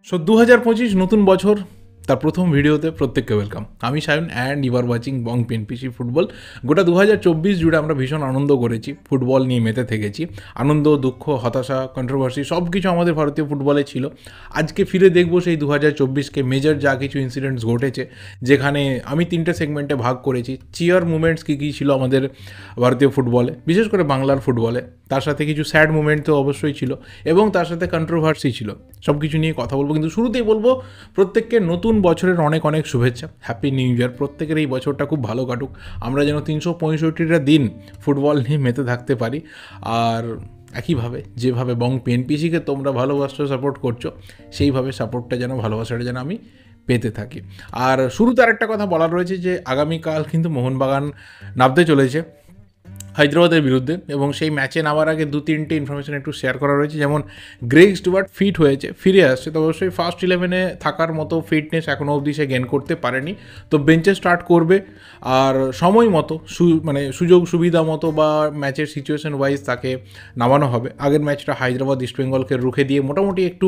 2025 নতুন বছর তার প্রথম ভিডিওতে প্রত্যেককে ওয়েলকাম। আমি Sayan and you are watching Bong PNPC football. গোটা 2024 জুড়ে আমরা ভীষণ আনন্দ করেছি, ফুটবল নিয়ে মেতে থেকেছি। আনন্দ, দুঃখ, হতাশা, কন্ট্রোভার্সি সব কিছু আমাদের ভারতীয় ফুটবলে ছিল। আজকে ফিরে দেখবো সেই 2024কে, মেজর যা কিছু ইনসিডেন্টস ঘটেছে, যেখানে আমি 3টে সেগমেন্টে ভাগ করেছি। চিয়ার মুভমেন্টস কী কী ছিল আমাদের ভারতীয় ফুটবলে, বিশেষ করে বাংলার ফুটবলে, তার সাথে কিছু স্যাড মুভমেন্ট তো অবশ্যই ছিল, এবং তার সাথে কন্ট্রোভার্সি ছিল। সব কিছু নিয়ে কথা বলবো, কিন্তু শুরুতেই বলবো প্রত্যেককে নতুন বছরের অনেক অনেক শুভেচ্ছা। Happy new year. প্রত্যেকের এই বছরটা খুব ভালো কাটুক, আমরা যেন 365টা দিন ফুটবল নিয়ে মেতে থাকতে পারি। আর একইভাবে যেভাবে বং পিএনপিসিকে তোমরা ভালোবাসছো, সাপোর্ট করছো, সেইভাবে সাপোর্টটা যেন, ভালোবাসাটা যেন আমি পেতে থাকি। আর শুরুতে আরেকটা কথা বলার রয়েছে যে আগামীকাল কিন্তু মোহনবাগান নামতে চলেছে হায়দ্রাবাদের বিরুদ্ধে, এবং সেই ম্যাচে নামার আগে 2-3টে ইনফরমেশন একটু শেয়ার করা রয়েছে। যেমন গ্রেগ স্টুয়ার্ট ফিট হয়েছে, ফিরে আসছে, তো অবশ্যই ফার্স্ট 11-এ থাকার মতো ফিটনেস এখনও অবধি সে গেন করতে পারেনি, তো বেঞ্চে স্টার্ট করবে। আর সময় মতো সুযোগ সুবিধা মতো বা ম্যাচের সিচুয়েশন ওয়াইজ তাকে নামানো হবে। আগের ম্যাচটা হায়দ্রাবাদ ইস্ট বেঙ্গলকে রুখে দিয়ে মোটামুটি একটু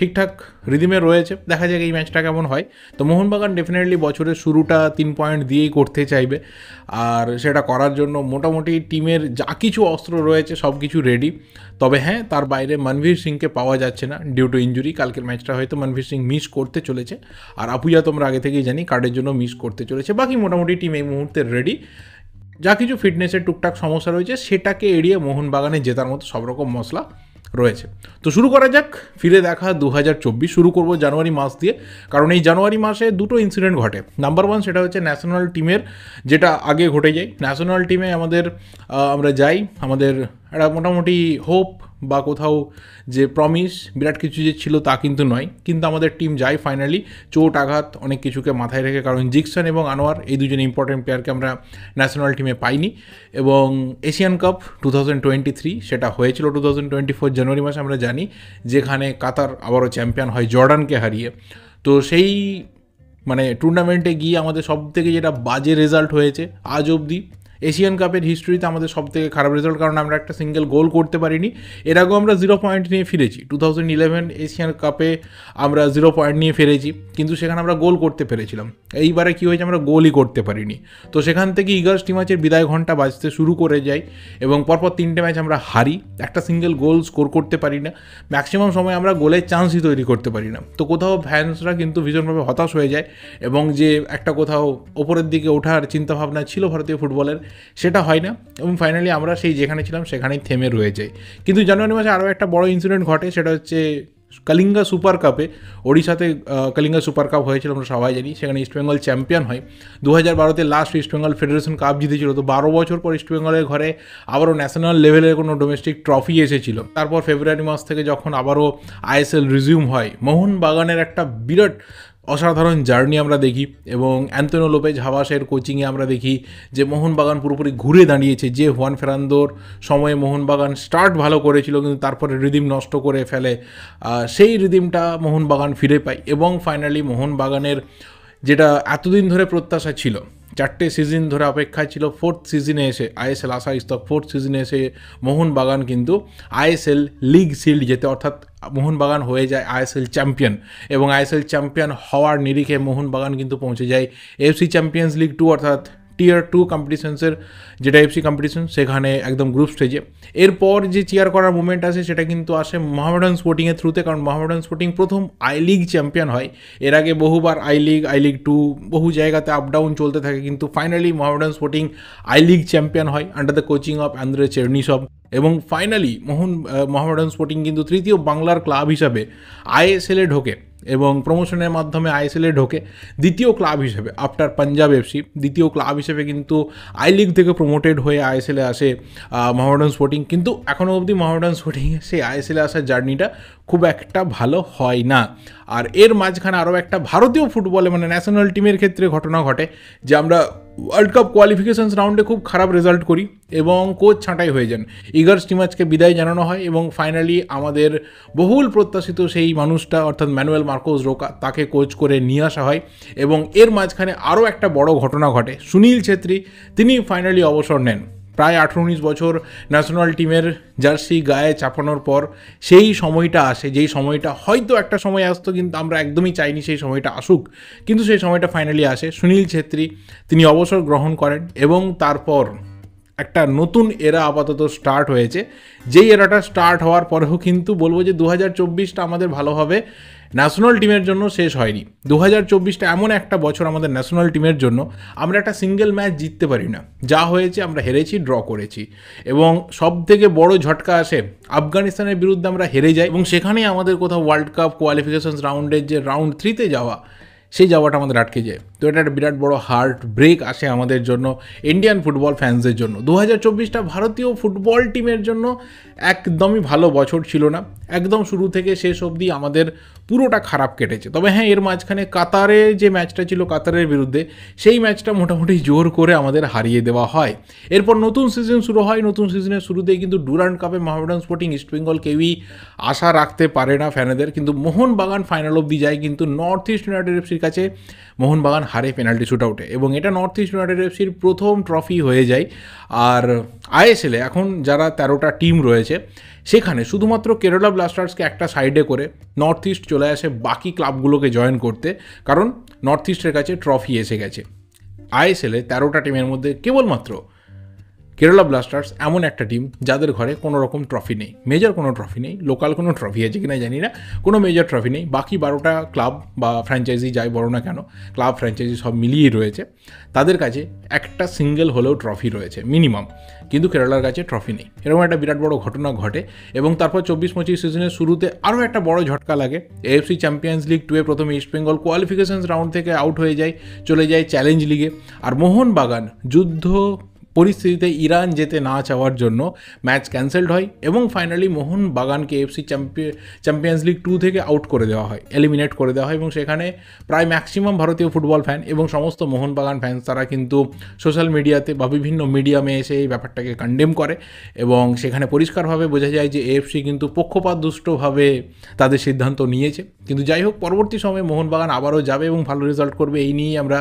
ঠিকঠাক রিদিমে রয়েছে। দেখা যাক এই ম্যাচটা কেমন হয়। তো মোহনবাগান ডেফিনেটলি বছরের শুরুটা 3 পয়েন্ট দিয়েই করতে চাইবে, আর সেটা করার জন্য মোটামুটি টিমের যা কিছু অস্ত্র রয়েছে সব কিছু রেডি। তবে হ্যাঁ, তার বাইরে মনভীর সিংকে পাওয়া যাচ্ছে না ডিউ টু ইঞ্জুরি। কালকের ম্যাচটা হয়তো মনভীর সিং মিস করতে চলেছে, আর আপুজা তোমরা আগে থেকেই জানি কার্ডের জন্য মিস করতে চলেছে। বাকি মোটামুটি টিম এই মুহূর্তে রেডি। যা কিছু ফিটনেসের টুকটাক সমস্যা রয়েছে সেটাকে এড়িয়ে মোহনবাগানে জেতার মতো সব রকম মশলা রয়েছে। তো শুরু করা যাক ফিরে দেখা 2024। শুরু করব জানুয়ারি মাস দিয়ে, কারণ এই জানুয়ারি মাসে দুটো ইনসিডেন্ট ঘটে। নাম্বার 1 সেটা হচ্ছে ন্যাশনাল টিমের, যেটা আগে ঘটে যায়। ন্যাশনাল টিমে আমরা যাই, আমাদের একটা মোটামুটি হোপ বা কোথাও যে প্রমিস বিরাট কিছু যে ছিল তা কিন্তু নয়, কিন্তু আমাদের টিম যায় ফাইনালি চোট আঘাত অনেক কিছুকে মাথায় রেখে, কারণ জিকসন এবং আনোয়ার এই দুজন ইম্পর্টেন্ট প্লেয়ারকে আমরা ন্যাশনাল টিমে পাইনি। এবং এশিয়ান কাপ 2023 সেটা হয়েছিল 2024 জানুয়ারি মাসে, আমরা জানি, যেখানে কাতার আবারও চ্যাম্পিয়ন হয় জর্ডানকে হারিয়ে। তো সেই টুর্নামেন্টে গিয়ে আমাদের সব থেকে যেটা বাজে রেজাল্ট হয়েছে আজ অবধি এশিয়ান কাপের হিস্ট্রিতে, আমাদের সব থেকে খারাপ রেজাল্ট, কারণ আমরা একটা সিঙ্গেল গোল করতে পারিনি। এর আগেও আমরা 0 পয়েন্ট নিয়ে ফিরেছি। 2011 এশিয়ান কাপে আমরা 0 পয়েন্ট নিয়ে ফিরেছি, কিন্তু সেখানে আমরা গোল করতে পেরেছিলাম। এইবারে কী হয়েছে, আমরা গোলই করতে পারিনি। তো সেখান থেকে ইগার্স টিমাচের বিদায় ঘন্টা বাজতে শুরু করে যায়, এবং পরপর 3টে ম্যাচ আমরা হারি, একটা সিঙ্গেল গোল স্কোর করতে পারি না। ম্যাক্সিমাম সময় আমরা গোলের চান্সই তৈরি করতে পারি না। তো কোথাও ফ্যান্সরা কিন্তু ভীষণভাবে হতাশ হয়ে যায়, এবং যে একটা কোথাও ওপরের দিকে ওঠার চিন্তাভাবনা ছিল ভারতীয় ফুটবলের, সেটা হয় না, এবং ফাইনালি আমরা সেই যেখানে ছিলাম সেখানেই থেমে রয়ে যাই। কিন্তু জানুয়ারি মাসে আরও একটা বড় ইনসিডেন্ট ঘটে, সেটা হচ্ছে কলিঙ্গা সুপার কাপে। ওড়িশাতে কলিঙ্গা সুপার কাপ হয়েছিল, আমরা সবাই জানি। সেখানে ইস্টবেঙ্গল চ্যাম্পিয়ন হয়। 2012-তে লাস্ট ইস্টবেঙ্গল ফেডারেশন কাপ জিতেছিল। তো 12 বছর পর ইস্টবেঙ্গলের ঘরে আবারও ন্যাশনাল লেভেলের কোনো ডোমেস্টিক ট্রফি এসেছিল। তারপর ফেব্রুয়ারি মাস থেকে যখন আবারও আইএসএল রিজিউম হয়, মোহনবাগানের একটা বিরাট অসাধারণ জার্নি আমরা দেখি, এবং অ্যান্তোনিও লোপেজ হাভাসের কোচিংয়ে আমরা দেখি যে মোহনবাগান পুরোপুরি ঘুরে দাঁড়িয়েছে। যে হুয়ান ফেরান্দোর সময়ে মোহনবাগান স্টার্ট ভালো করেছিল, কিন্তু তারপরে রিদিম নষ্ট করে ফেলে, সেই রিদিমটা মোহনবাগান ফিরে পায়। এবং ফাইনালি মোহনবাগানের যেটা এতদিন ধরে প্রত্যাশা ছিল, 4টে সিজন ধরে অপেক্ষায় ছিল, 4th সিজনে এসে আইএসএল আসা স্তক 4th সিজনে এসে মোহনবাগান কিন্তু আইএসএল লিগ শিল্ড জেতে, অর্থাৎ মোহনবাগান হয়ে যায় আইএসএল চ্যাম্পিয়ন। এবং আইএসএল চ্যাম্পিয়ন হওয়ার নিরিখে মোহনবাগান কিন্তু পৌঁছে যায় এফসি চ্যাম্পিয়ন্স লিগ 2, অর্থাৎ টিয়ার 2 কম্পিটিশনসের যেটা এফসি কম্পিটিশন, সেখানে একদম গ্রুপ স্টেজে। এরপর যে চিয়ার করার মুভমেন্ট আসে সেটা কিন্তু আসে মোহামেডান স্পোর্টিংয়ের থ্রুতে, কারণ মোহামেডান স্পোর্টিং প্রথম আই লিগ চ্যাম্পিয়ন হয়। এর আগে বহুবার আই লিগ 2 বহু জায়গাতে আপ ডাউন চলতে থাকে, কিন্তু finally Mohammedan Sporting I league champion হয় under the coaching of Andrey Chernyshov. এবং ফাইনালি মোহামেডান স্পোর্টিং কিন্তু তৃতীয় বাংলার ক্লাব হিসাবে আইএসএলে ঢোকে, এবং প্রমোশনের মাধ্যমে আইএসএলে ঢোকে দ্বিতীয় ক্লাব হিসেবে আফটার পাঞ্জাব এফসি। দ্বিতীয় ক্লাব হিসেবে কিন্তু আই লিগ থেকে প্রমোটেড হয়ে আইএসএলে আসে মোহামেডান স্পোর্টিং। কিন্তু এখনও অবধি মোহামেডান স্পোর্টিংয়ে সেই আইএসএলে আসার জার্নিটা খুব একটা ভালো হয় না। আর এর মাঝখানে আরও একটা ভারতীয় ফুটবলে ন্যাশনাল টিমের ক্ষেত্রে ঘটনা ঘটে, যে আমরা ওয়ার্ল্ড কাপ কোয়ালিফিকেশনস রাউন্ডে খুব খারাপ রেজাল্ট করি, এবং কোচ ছাঁটাই হয়ে যান। ইগার্স টিমাচকে বিদায় জানানো হয়, এবং ফাইনালি আমাদের বহুল প্রত্যাশিত সেই মানুষটা, অর্থাৎ ম্যানুয়েল মার্কোস রোকা, তাকে কোচ করে নিয়ে আসা হয়। এবং এর মাঝখানে আরও একটা বড় ঘটনা ঘটে, সুনীল ছেত্রী তিনি ফাইনালি অবসর নেন। প্রায় 18-19 বছর ন্যাশনাল টিমের জার্সি গায়ে চাপানোর পর সেই সময়টা আসে, যেই সময়টা হয়তো একটা সময় আসতো, কিন্তু আমরা একদমই চাইনি সেই সময়টা আসুক, কিন্তু সেই সময়টা ফাইনালি আসে। সুনীল ছেত্রী তিনি অবসর গ্রহণ করেন এবং তারপর একটা নতুন এরা আপাতত স্টার্ট হয়েছে। যেই এরাটা স্টার্ট হওয়ার পরেও কিন্তু বলবো যে 2024টা আমাদের ভালোভাবে ন্যাশনাল টিমের জন্য শেষ হয়নি। 2024টা এমন একটা বছর আমাদের ন্যাশনাল টিমের জন্য, আমরা একটা সিঙ্গেল ম্যাচ জিততে পারি না, যা হয়েছে আমরা হেরেছি, ড্র করেছি, এবং সব থেকে বড় ঝটকা আসে আফগানিস্তানের বিরুদ্ধে আমরা হেরে যাই, এবং সেখানেই আমাদের কোথাও ওয়ার্ল্ড কাপ কোয়ালিফিকেশনস রাউন্ডের যে রাউন্ড 3-তে যাওয়া, সেই যাওয়াটা আমাদের আটকে যায়। তো এটা একটা বিরাট বড় হার্ট ব্রেক আসে আমাদের জন্য, ইন্ডিয়ান ফুটবল ফ্যান্সদের জন্য। 2024টা ভারতীয় ফুটবল টিমের জন্য একদমই ভালো বছর ছিল না, একদম শুরু থেকে শেষ অবধি আমাদের পুরোটা খারাপ কেটেছে। তবে হ্যাঁ, এর মাঝখানে কাতারে যে ম্যাচটা ছিল কাতারের বিরুদ্ধে, সেই ম্যাচটা মোটামুটি জোর করে আমাদের হারিয়ে দেওয়া হয়। এরপর নতুন সিজন শুরু হয়, নতুন সিজনের শুরুতেই কিন্তু ডুরান্ড কাপে মোহামেডান স্পোর্টিং ইস্টবেঙ্গল কেউই আশা রাখতে পারে না ফ্যানেদের, কিন্তু মোহনবাগান ফাইনাল অবধি যায়, কিন্তু নর্থ ইস্ট ইউনাইটেড এফসির কাছে মোহনবাগান হারে পেনাল্টি শুট আউটে, এবং এটা নর্থ ইস্ট ইউনাইটেড এফসির প্রথম ট্রফি হয়ে যায়। আর আইএসএলে এখন যারা 13টা টিম রয়েছে, সেখানে শুধুমাত্র কেরালা ব্লাস্টার্সকে একটা সাইডে করে নর্থ ইস্ট চলে আসে বাকি ক্লাবগুলোকে জয়েন করতে, কারণ নর্থ ইস্টের কাছে ট্রফি এসে গেছে। আইএসএলে 13টা টিমের মধ্যে কেবলমাত্র কেরালা ব্লাস্টার্স এমন একটা টিম যাদের ঘরে কোনো রকম ট্রফি নেই, মেজর কোনো ট্রফি নেই, লোকাল কোনো ট্রফি আছে কিনা জানি না, কোনো মেজর ট্রফি নেই। বাকি 12টা ক্লাব বা ফ্র্যাঞ্চাইজি যাই বড় না কেন, ক্লাব ফ্র্যাঞ্চাইজি সব মিলিয়েই রয়েছে, তাদের কাছে একটা সিঙ্গেল হলেও ট্রফি রয়েছে মিনিমাম, কিন্তু কেরালার কাছে ট্রফি নেই। এরকম একটা বিরাট বড় ঘটনা ঘটে, এবং তারপর 24-25 সিজনের শুরুতে আরও একটা বড় ঝটকা লাগে। এএফসি চ্যাম্পিয়ন্স লিগ 2-এ প্রথমে ইস্টবেঙ্গল কোয়ালিফিকেশনস রাউন্ড থেকে আউট হয়ে যায়, চলে যায় চ্যালেঞ্জ লিগে। আর মোহনবাগান যুদ্ধ পরিস্থিতিতে ইরান যেতে না চাওয়ার জন্য ম্যাচ ক্যান্সেলড হয়, এবং ফাইনালি মোহনবাগানকে এফসি চ্যাম্পিয়ন্স লিগ 2 থেকে আউট করে দেওয়া হয়, এলিমিনেট করে দেওয়া হয়। এবং সেখানে প্রায় ম্যাক্সিমাম ভারতীয় ফুটবল ফ্যান এবং সমস্ত মোহনবাগান ফ্যান্স তারা কিন্তু সোশ্যাল মিডিয়াতে বা বিভিন্ন মিডিয়ামে এসে এই ব্যাপারটাকে কন্ডেম করে, এবং সেখানে পরিষ্কারভাবে বোঝা যায় যে এএফসি কিন্তু পক্ষপাতদুষ্টভাবে তাদের সিদ্ধান্ত নিয়েছে। কিন্তু যাই হোক, পরবর্তী সময়ে মোহনবাগান আবারও যাবে এবং ভালো রেজাল্ট করবে, এই নিয়েই আমরা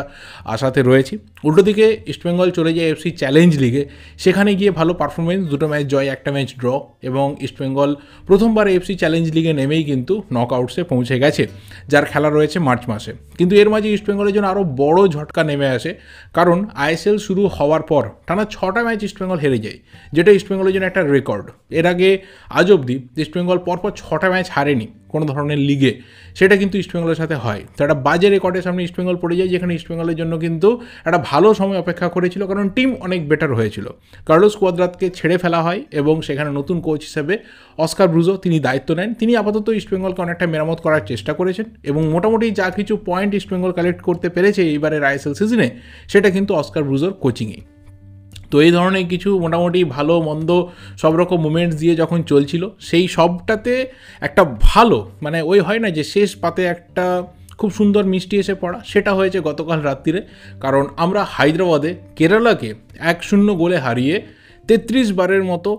আশাতে রয়েছি। উল্টো দিকে ইস্টবেঙ্গল চলে যায় এফসি চ্যালেঞ্জ লিগে, সেখানে গিয়ে ভালো পারফরমেন্স, 2টো ম্যাচ জয়, 1টা ম্যাচ ড্র, এবং ইস্টবেঙ্গল প্রথমবার এফসি চ্যালেঞ্জ লিগে নেমেই কিন্তু নকআউটসে পৌঁছে গেছে, যার খেলা রয়েছে মার্চ মাসে। কিন্তু এর মাঝে ইস্টবেঙ্গলের জন্য আরও বড় ঝটকা নেমে আসে, কারণ আইএসএল শুরু হওয়ার পর টানা 6টা ম্যাচ ইস্টবেঙ্গল হেরে যায়, যেটা ইস্টবেঙ্গলের জন্য একটা রেকর্ড। এর আগে আজ অবধি ইস্টবেঙ্গল পরপর 6টা ম্যাচ হারেনি কোনো ধরনের লিগে, সেটা কিন্তু ইস্টবেঙ্গলের সাথে হয়। তো একটা বাজে রেকর্ডের সামনে ইস্টবেঙ্গল পড়ে যায়, যেখানে ইস্টবেঙ্গলের জন্য কিন্তু একটা ভালো সময় অপেক্ষা করেছিল, কারণ টিম অনেক বেটার হয়েছিল। কার্লোস কোয়াদ্রাতকে ছেড়ে ফেলা হয়, এবং সেখানে নতুন কোচ হিসেবে অস্কার ব্রুজো তিনি দায়িত্ব নেন। তিনি আপাতত ইস্টবেঙ্গলকে অনেকটা মেরামত করার চেষ্টা করেছেন, এবং মোটামুটি যা কিছু পয়েন্ট ইস্টবেঙ্গল কালেক্ট করতে পেরেছে এইবারের আইএসএল সিজনে, সেটা কিন্তু অস্কার ব্রুজোর কোচিংয়ে। তো এই ধরনের কিছু মোটামুটি ভালো মন্দ সব রকম মুভমেন্টস দিয়ে যখন চলছিল, সেই সবটাতে একটা ভালো, মানে ওই হয় না যে শেষ পাতে একটা খুব সুন্দর মিষ্টি এসে পড়া, সেটা হয়েছে গতকাল রাত্রিরে। কারণ আমরা হায়দ্রাবাদে কেরালাকে 1-0 গোলে হারিয়ে 33 বারের মতো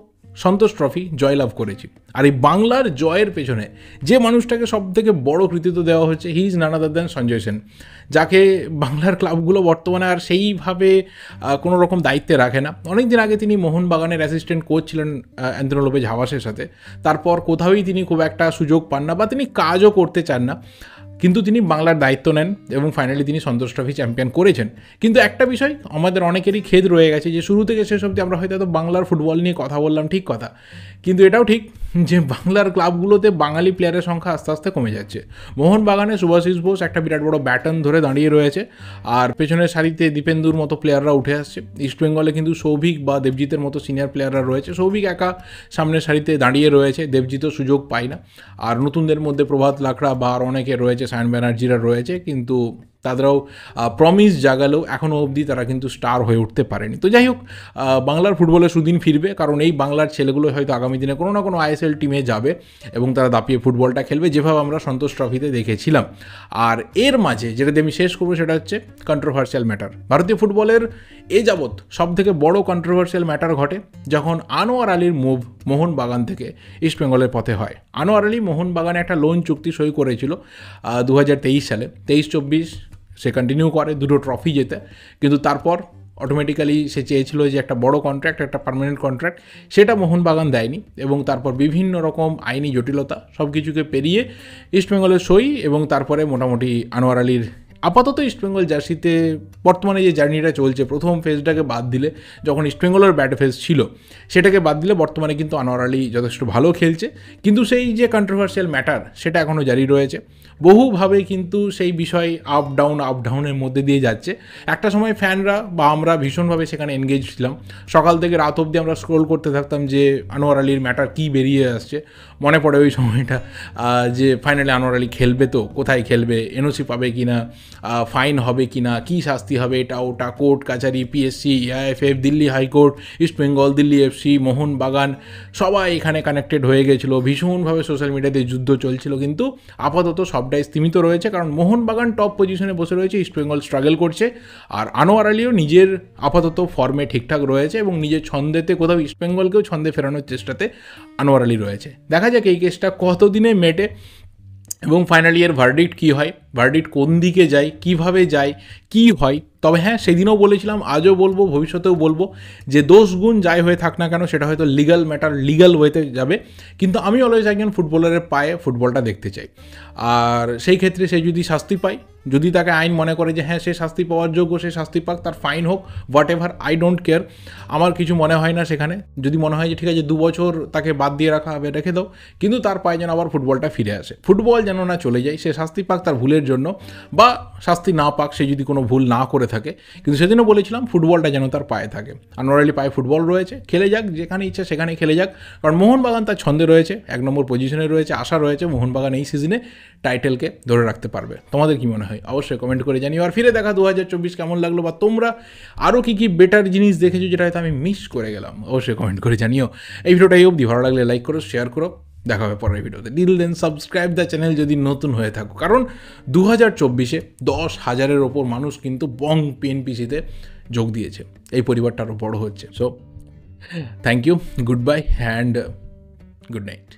সন্তোষ ট্রফি জয়লাভ করেছি। আর এই বাংলার জয়ের পেছনে যে মানুষটাকে সব থেকে বড় কৃতিত্ব দেওয়া হচ্ছে, he is none other than Sanjay Sen, যাকে বাংলার ক্লাবগুলো বর্তমানে আর সেইভাবে কোনো রকম দায়িত্বে রাখে না। অনেক দিন আগে তিনি মোহনবাগানের অ্যাসিস্ট্যান্ট কোচ ছিলেন অ্যান্থনি লোপেজ হাভাসের সাথে, তারপর কোথাওই তিনি খুব একটা সুযোগ পান না, বা তিনি কাজও করতে চান না, কিন্তু তিনি বাংলার দায়িত্ব নেন, এবং ফাইনালি তিনি সন্তোষ ট্রফি চ্যাম্পিয়ন করেছেন। কিন্তু একটা বিষয় আমাদের অনেকেরই খেদ রয়ে গেছে, যে শুরু থেকে শেষ অবধি আমরা হয়তো বাংলার ফুটবল নিয়ে কথা বললাম, ঠিক কথা, কিন্তু এটাও ঠিক যে বাংলার ক্লাবগুলোতে বাঙালি প্লেয়ারের সংখ্যা আস্তে আস্তে কমে যাচ্ছে। মোহনবাগানে সুভাশিস বোস একটা বিরাট বড় ব্যাটন ধরে দাঁড়িয়ে রয়েছে, আর পেছনের সারিতে দীপেন্দুর মতো প্লেয়াররা উঠে আসছে। ইস্টবেঙ্গলে কিন্তু সৌভিক বা দেবজিতের মতো সিনিয়র প্লেয়াররা রয়েছে, সৌভিক একা সামনের সারিতে দাঁড়িয়ে রয়েছে, দেবজিতও সুযোগ পায় না। আর নতুনদের মধ্যে প্রভাত লাকড়া বা আর অনেকে রয়েছে, সায়ন ব্যানার্জিরা রয়েছে, কিন্তু তাদেরও প্রমিস জাগালেও এখনও অবধি তারা কিন্তু স্টার হয়ে উঠতে পারেনি। তো যাই হোক, বাংলার ফুটবলে সুদিন ফিরবে, কারণ এই বাংলার ছেলেগুলো হয়তো আগামী দিনে কোনো না কোনো আইএসএল টিমে যাবে, এবং তারা দাপিয়ে ফুটবলটা খেলবে, যেভাবে আমরা সন্তোষ ট্রফিতে দেখেছিলাম। আর এর মাঝে যেটা দিয়ে আমি শেষ করবো, সেটা হচ্ছে কন্ট্রোভার্সিয়াল ম্যাটার। ভারতীয় ফুটবলের এ যাবৎ সবথেকে বড় কন্ট্রোভার্সিয়াল ম্যাটার ঘটে যখন আনোয়ার আলীর মুভ মোহনবাগান থেকে ইস্টবেঙ্গলের পথে হয়। আনোয়ার আলী মোহনবাগানে একটা লোন চুক্তি সই করেছিল 2023 সালে, 23-24 সে কন্টিনিউ করে, 2টো ট্রফি জেতে, কিন্তু তারপর অটোমেটিক্যালি সে চেয়েছিল যে একটা বড় কন্ট্রাক্ট, একটা পার্মানেন্ট কন্ট্রাক্ট, সেটা মোহনবাগান দেয়নি এবং তারপর বিভিন্ন রকম আইনি জটিলতা সব কিছুকে পেরিয়ে ইস্টবেঙ্গলের সই এবং তারপরে মোটামুটি আনোয়ার আলীর আপাতত ইস্টবেঙ্গল জার্সিতে বর্তমানে যে জার্নিটা চলছে, প্রথম ফেজটাকে বাদ দিলে, যখন ইস্টবেঙ্গলের ব্যাট ফেজ ছিল সেটাকে বাদ দিলে বর্তমানে কিন্তু আনোয়ার আলী যথেষ্ট ভালো খেলছে, কিন্তু সেই যে কন্ট্রোভার্সিয়াল ম্যাটার সেটা এখনও জারি রয়েছে। বহুভাবে কিন্তু সেই বিষয় আপ ডাউনের মধ্যে দিয়ে যাচ্ছে। একটা সময় ফ্যানরা বা আমরা ভীষণভাবে সেখানে এনগেজ ছিলাম, সকাল থেকে রাত অবধি আমরা স্ক্রোল করতে থাকতাম যে আনোয়ার আলীর ম্যাটার কী বেরিয়ে আসছে। মনে পড়ে ওই সময়টা যে ফাইনালি আনোয়ার আলী খেলবে তো, কোথায় খেলবে, এনওসি পাবে কি না, ফাইন হবে কি না, কী শাস্তি হবে, এটা ওটা, কোর্ট কাছারি, PSC, AIFF, Delhi high court, East Bengal, Delhi FC, Mohun Bagan, সবাই এখানে কানেক্টেড হয়ে গেছিলো, ভীষণভাবে সোশ্যাল মিডিয়াতে যুদ্ধ চলছিল। কিন্তু আপাতত সবটাই স্থিমিত রয়েছে, কারণ মোহনবাগান টপ পজিশনে বসে রয়েছে, ইস্টবেঙ্গল স্ট্রাগল করছে, আর আনোয়ার আলীও নিজের আপাতত ফর্মে ঠিকঠাক রয়েছে এবং নিজের ছন্দেতে কোথাও ইস্টবেঙ্গলকেও ছন্দে ফেরানোর চেষ্টাতে আনোয়ার আলী রয়েছে। দেখা যাক এই কেসটা কতদিনে মেটে এবং ফাইনালি এর ভার্ডিক্ট কী হয়, ভার্ডিক্ট কোন দিকে যায়, কিভাবে যায়, কি হয়। তবে হ্যাঁ, সেদিনও বলেছিলাম, আজও বলবো, ভবিষ্যতেও বলবো যে দোষ গুণ যাই হয়ে থাক না কেন সেটা হয়তো লিগ্যাল ম্যাটার, লিগ্যাল ওয়েতে যাবে, কিন্তু আমি অলওয়েজ একজন ফুটবলারের পায়ে ফুটবলটা দেখতে চাই। আর সেই ক্ষেত্রে সে যদি শাস্তি পায়, যদি তাকে আইন মনে করে যে হ্যাঁ সে শাস্তি পাওয়ার যোগ্য, সে শাস্তি পাক, তার ফাইন হোক, what ever, I don't care, আমার কিছু মনে হয় না সেখানে। যদি মনে হয় যে ঠিক আছে 2 বছর তাকে বাদ দিয়ে রাখা হবে, রেখে দাও, কিন্তু তার পায়ে যেন আবার ফুটবলটা ফিরে আসে, ফুটবল যেন না চলে যায়, সে শাস্তি পাক তার ভুলের জন্য, বা শাস্তি না পাক সে যদি কোনো ভুল না করে থাকে, কিন্তু সেদিনও বলেছিলাম ফুটবলটা যেন তার পায়ে থাকে। আনোয়ার আলী পায়ে ফুটবল রয়েছে, খেলে যাক, যেখানে ইচ্ছা সেখানেই খেলে যাক, কারণ মোহনবাগান তার ছন্দে রয়েছে, 1 নম্বর পজিশনে রয়েছে, আশা রয়েছে মোহনবাগান এই সিজনে টাইটেলকে ধরে রাখতে পারবে। তোমাদের কি মনে হয় অবশ্যই কমেন্ট করে জানিও। আর ফিরে দেখা 2024 কেমন লাগলো, বা তোমরা আরও কী কী বেটার জিনিস দেখেছো যেটা হয়তো আমি মিস করে গেলাম, অবশ্যই কমেন্ট করে জানিও। এই ভিডিওটা এই অবধি ভালো লাগলে লাইক করো, শেয়ার করো, দেখা হবে পরের ভিডিওতে। Till then subscribe the channel যদি নতুন হয়ে থাকো, কারণ 2024-এ 10,000-এর ওপর মানুষ কিন্তু বং পিএনপিসিতে যোগ দিয়েছে, এই পরিবারটা আরও বড়ো হচ্ছে। So thank you, good bye and good night.